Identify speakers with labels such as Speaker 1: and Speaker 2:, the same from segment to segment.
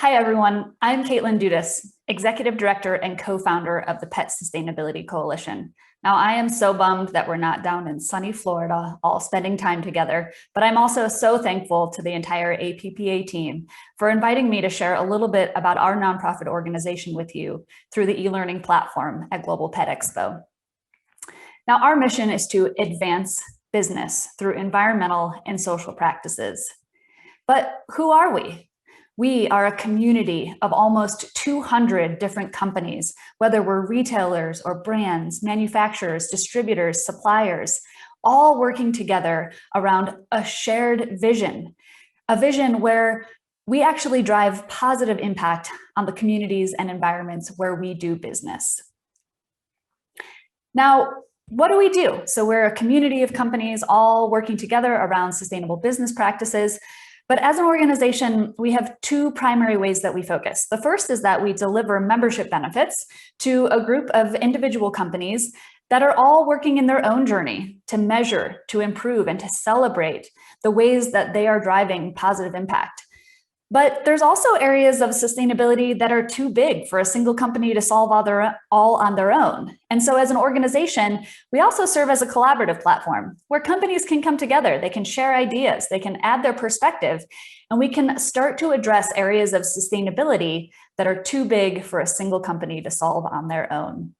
Speaker 1: Hi, everyone. I'm Caitlyn Dudas, Executive Director and co-founder of the Pet Sustainability Coalition. Now, I am so bummed that we're not down in sunny Florida, all spending time together, but I'm also so thankful to the entire APPA team for inviting me to share a little bit about our nonprofit organization with you through the e-learning platform at Global Pet Expo. Now, our mission is to advance business through environmental and social practices. But who are we? We are a community of almost 200 different companies, whether we're retailers or brands, manufacturers, distributors, suppliers, all working together around a shared vision, a vision where we actually drive positive impact on the communities and environments where we do business. Now, what do we do? So we're a community of companies all working together around sustainable business practices. But as an organization, we have two primary ways that we focus. The first is that we deliver membership benefits to a group of individual companies that are all working in their own journey to measure, to improve, and to celebrate the ways that they are driving positive impact. But there's also areas of sustainability that are too big for a single company to solve all on their own. And so as an organization, we also serve as a collaborative platform where companies can come together, they can share ideas, they can add their perspective, and we can start to address areas of sustainability that are too big for a single company to solve on their own.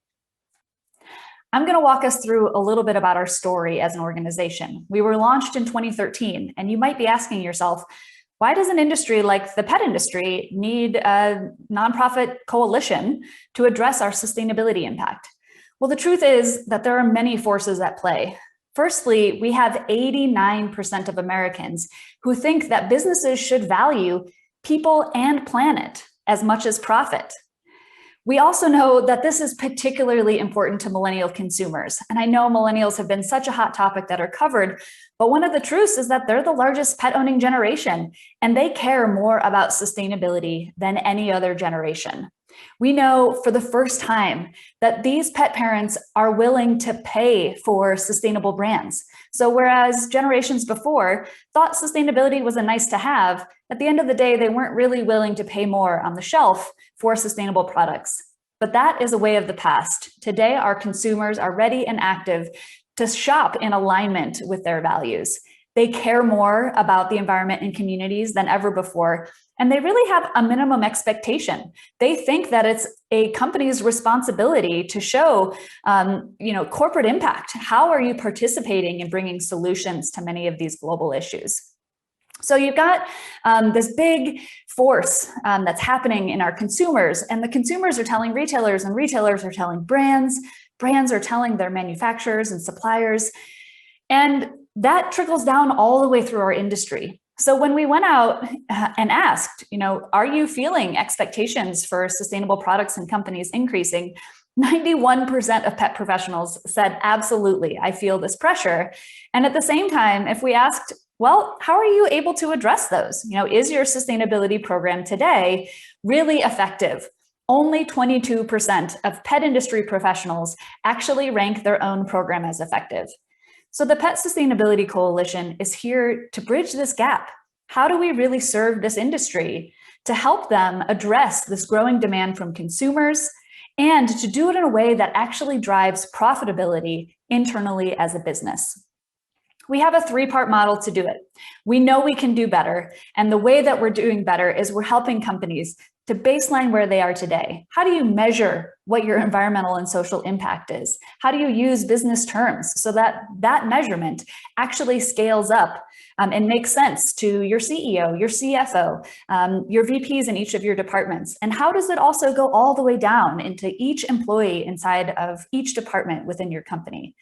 Speaker 1: I'm going to walk us through a little bit about our story as an organization. We were launched in 2013, and you might be asking yourself, why does an industry like the pet industry need a nonprofit coalition to address our sustainability impact? Well, the truth is that there are many forces at play. Firstly, we have 89% of Americans who think that businesses should value people and planet as much as profit. We also know that this is particularly important to millennial consumers. And I know millennials have been such a hot topic that are covered, but one of the truths is that they're the largest pet owning generation, and they care more about sustainability than any other generation. We know for the first time that these pet parents are willing to pay for sustainable brands. So whereas generations before thought sustainability was a nice to have, at the end of the day, they weren't really willing to pay more on the shelf for sustainable products. But that is a way of the past. Today, our consumers are ready and active to shop in alignment with their values. They care more about the environment and communities than ever before, and they really have a minimum expectation. They think that it's a company's responsibility to show, corporate impact. How are you participating in bringing solutions to many of these global issues? So you've got this big force that's happening in our consumers, and the consumers are telling retailers, and retailers are telling brands. Brands are telling their manufacturers and suppliers, and that trickles down all the way through our industry. So when we went out and asked, are you feeling expectations for sustainable products and companies increasing? 91% of pet professionals said, absolutely, I feel this pressure. And at the same time, if we asked, well, how are you able to address those? Is your sustainability program today really effective? Only 22% of pet industry professionals actually rank their own program as effective. So the Pet Sustainability Coalition is here to bridge this gap. How do we really serve this industry to help them address this growing demand from consumers and to do it in a way that actually drives profitability internally as a business? We have a three-part model to do it. We know we can do better, and the way that we're doing better is we're helping companies to baseline where they are today. How do you measure what your environmental and social impact is? How do you use business terms so that that measurement actually scales up and makes sense to your CEO, your CFO, your VPs in each of your departments? And how does it also go all the way down into each employee inside of each department within your company?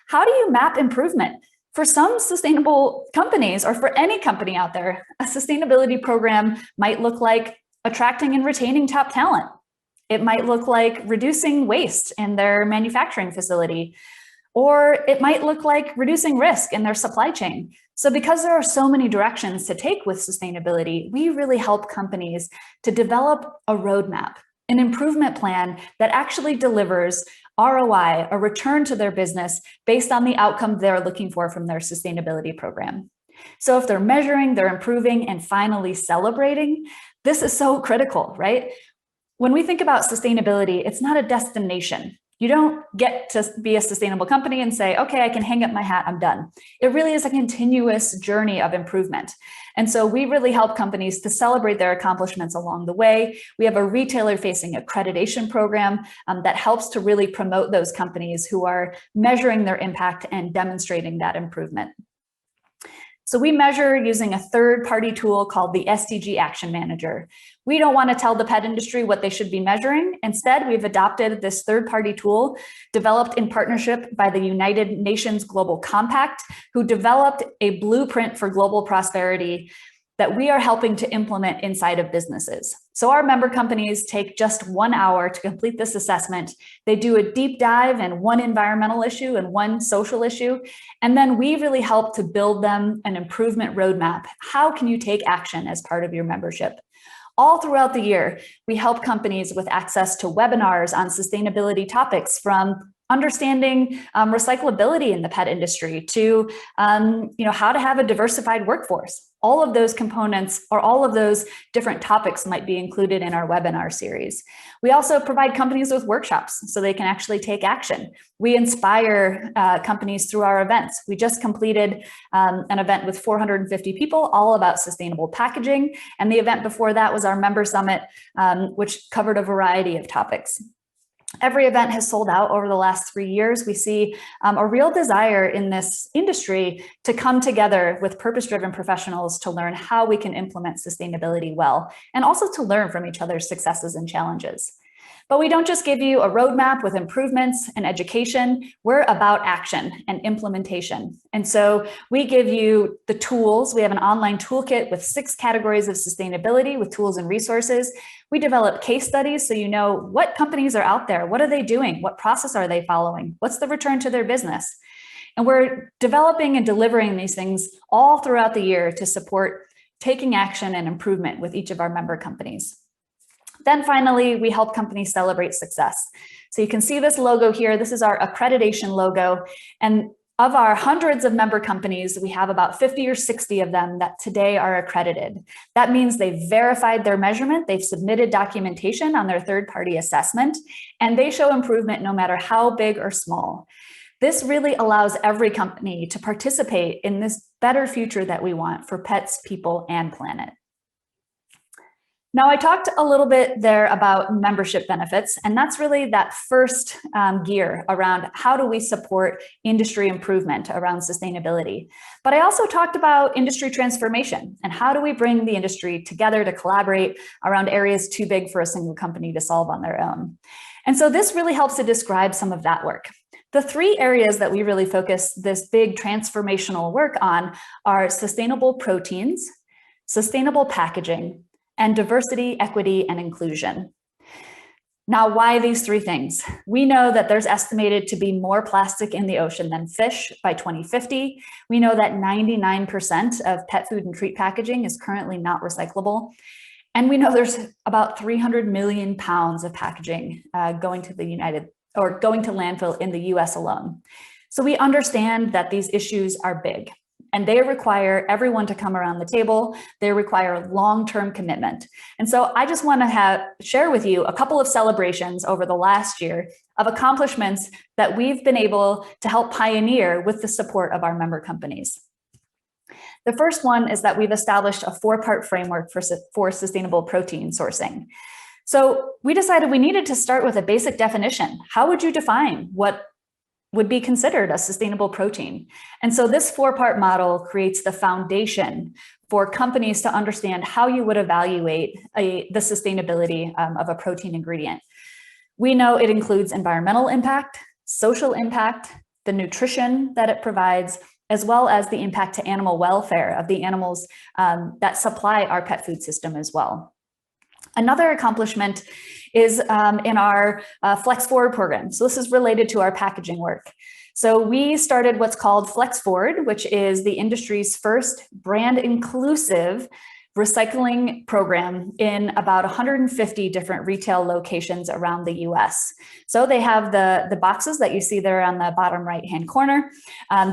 Speaker 1: How do you map improvement? For some sustainable companies, or for any company out there, a sustainability program might look like attracting and retaining top talent. It might look like reducing waste in their manufacturing facility, or it might look like reducing risk in their supply chain. So because there are so many directions to take with sustainability, we really help companies to develop a roadmap, an improvement plan that actually delivers ROI, a return to their business based on the outcome they're looking for from their sustainability program. So if they're measuring, they're improving, and finally celebrating, this is so critical, right? When we think about sustainability, it's not a destination. You don't get to be a sustainable company and say, okay, I can hang up my hat, I'm done. It really is a continuous journey of improvement. And so we really help companies to celebrate their accomplishments along the way. We have a retailer-facing accreditation program that helps to really promote those companies who are measuring their impact and demonstrating that improvement. So we measure using a third-party tool called the SDG Action Manager. We don't want to tell the pet industry what they should be measuring. Instead, we've adopted this third-party tool developed in partnership by the United Nations Global Compact, who developed a blueprint for global prosperity that we are helping to implement inside of businesses. So our member companies take just 1 hour to complete this assessment. They do a deep dive in one environmental issue and one social issue. And then we really help to build them an improvement roadmap. How can you take action as part of your membership? All throughout the year, we help companies with access to webinars on sustainability topics, from understanding recyclability in the pet industry to how to have a diversified workforce. All of those components, or all of those different topics, might be included in our webinar series. We also provide companies with workshops so they can actually take action. We inspire companies through our events. We just completed an event with 450 people, all about sustainable packaging. And the event before that was our member summit, which covered a variety of topics. Every event has sold out over the last 3 years. We see a real desire in this industry to come together with purpose-driven professionals to learn how we can implement sustainability well, and also to learn from each other's successes and challenges. But we don't just give you a roadmap with improvements and education. We're about action and implementation. And so we give you the tools. We have an online toolkit with 6 categories of sustainability with tools and resources. We develop case studies so you know what companies are out there. What are they doing? What process are they following? What's the return to their business? And we're developing and delivering these things all throughout the year to support taking action and improvement with each of our member companies. Then finally, we help companies celebrate success. So you can see this logo here. This is our accreditation logo. And of our hundreds of member companies, we have about 50 or 60 of them that today are accredited. That means they've verified their measurement, they've submitted documentation on their third-party assessment, and they show improvement no matter how big or small. This really allows every company to participate in this better future that we want for pets, people, and planet. Now, I talked a little bit there about membership benefits, and that's really that first gear around how do we support industry improvement around sustainability. But I also talked about industry transformation and how do we bring the industry together to collaborate around areas too big for a single company to solve on their own. And so this really helps to describe some of that work. The 3 areas that we really focus this big transformational work on are sustainable proteins, sustainable packaging, and diversity, equity, and inclusion. Now, why these 3 things? We know that there's estimated to be more plastic in the ocean than fish by 2050. We know that 99% of pet food and treat packaging is currently not recyclable. And we know there's about 300 million pounds of packaging going to landfill in the US alone. So we understand that these issues are big, and they require everyone to come around the table. They require long-term commitment. And so I just want to share with you a couple of celebrations over the last year of accomplishments that we've been able to help pioneer with the support of our member companies. The first one is that we've established a 4-part framework for sustainable protein sourcing. So we decided we needed to start with a basic definition. How would you define what would be considered a sustainable protein? And so this 4-part model creates the foundation for companies to understand how you would evaluate the sustainability of a protein ingredient. We know it includes environmental impact, social impact, the nutrition that it provides, as well as the impact to animal welfare of the animals that supply our pet food system as well. Another accomplishment is in our Flex Forward program. So this is related to our packaging work. So we started what's called Flex Forward, which is the industry's first brand inclusive recycling program in about 150 different retail locations around the US. So they have the boxes that you see there on the bottom right-hand corner.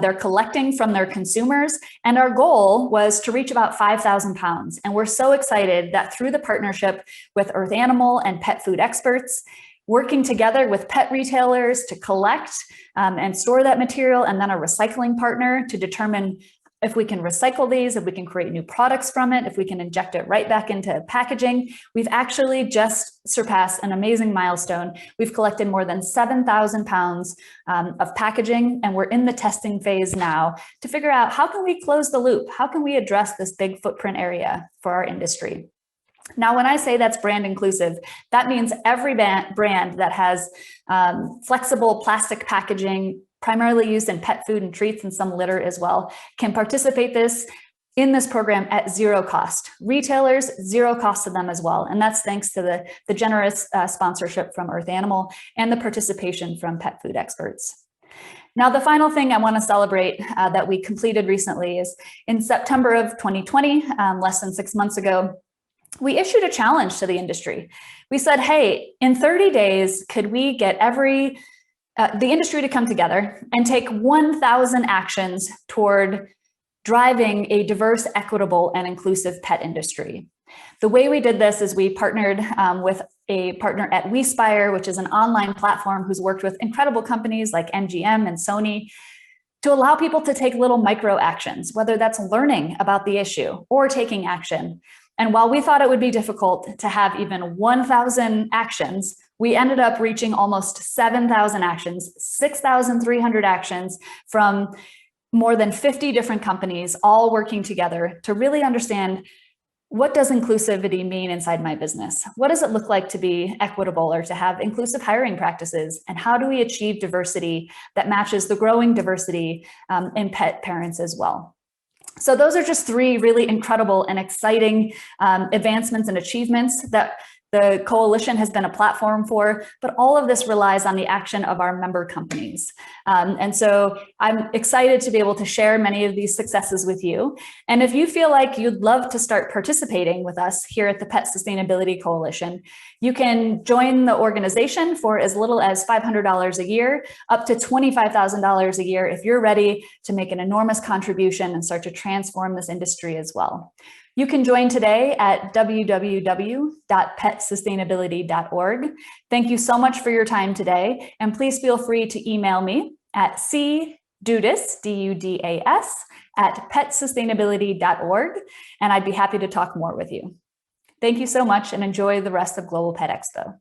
Speaker 1: They're collecting from their consumers, and our goal was to reach about 5,000 pounds. And we're so excited that through the partnership with Earth Animal and pet food experts, working together with pet retailers to collect and store that material, and then a recycling partner to determine if we can recycle these, if we can create new products from it, if we can inject it right back into packaging. We've actually just surpassed an amazing milestone. We've collected more than 7,000 pounds of packaging, and we're in the testing phase now to figure out how can we close the loop? How can we address this big footprint area for our industry? Now, when I say that's brand inclusive, that means every brand that has flexible plastic packaging, primarily used in pet food and treats and some litter as well, can participate in this program at zero cost. Retailers, zero cost to them as well. And that's thanks to the generous sponsorship from Earth Animal and the participation from pet food experts. Now, the final thing I want to celebrate that we completed recently is in September of 2020, less than 6 months ago, we issued a challenge to the industry. We said, hey, in 30 days, could we get the industry to come together and take 1,000 actions toward driving a diverse, equitable, and inclusive pet industry. The way we did this is we partnered with a partner at WeSpire, which is an online platform who's worked with incredible companies like MGM and Sony to allow people to take little micro actions, whether that's learning about the issue or taking action. And while we thought it would be difficult to have even 1,000 actions, we ended up reaching almost 7,000 actions, 6,300 actions from more than 50 different companies, all working together to really understand, what does inclusivity mean inside my business? What does it look like to be equitable or to have inclusive hiring practices? And how do we achieve diversity that matches the growing diversity in pet parents as well? So those are just 3 really incredible and exciting advancements and achievements that the coalition has been a platform for, but all of this relies on the action of our member companies. And so I'm excited to be able to share many of these successes with you. And if you feel like you'd love to start participating with us here at the Pet Sustainability Coalition, you can join the organization for as little as $500 a year, up to $25,000 a year if you're ready to make an enormous contribution and start to transform this industry as well. You can join today at www.petsustainability.org. Thank you so much for your time today, and please feel free to email me at cdudas, D-U-D-A-S, at petsustainability.org, and I'd be happy to talk more with you. Thank you so much, and enjoy the rest of Global Pet Expo.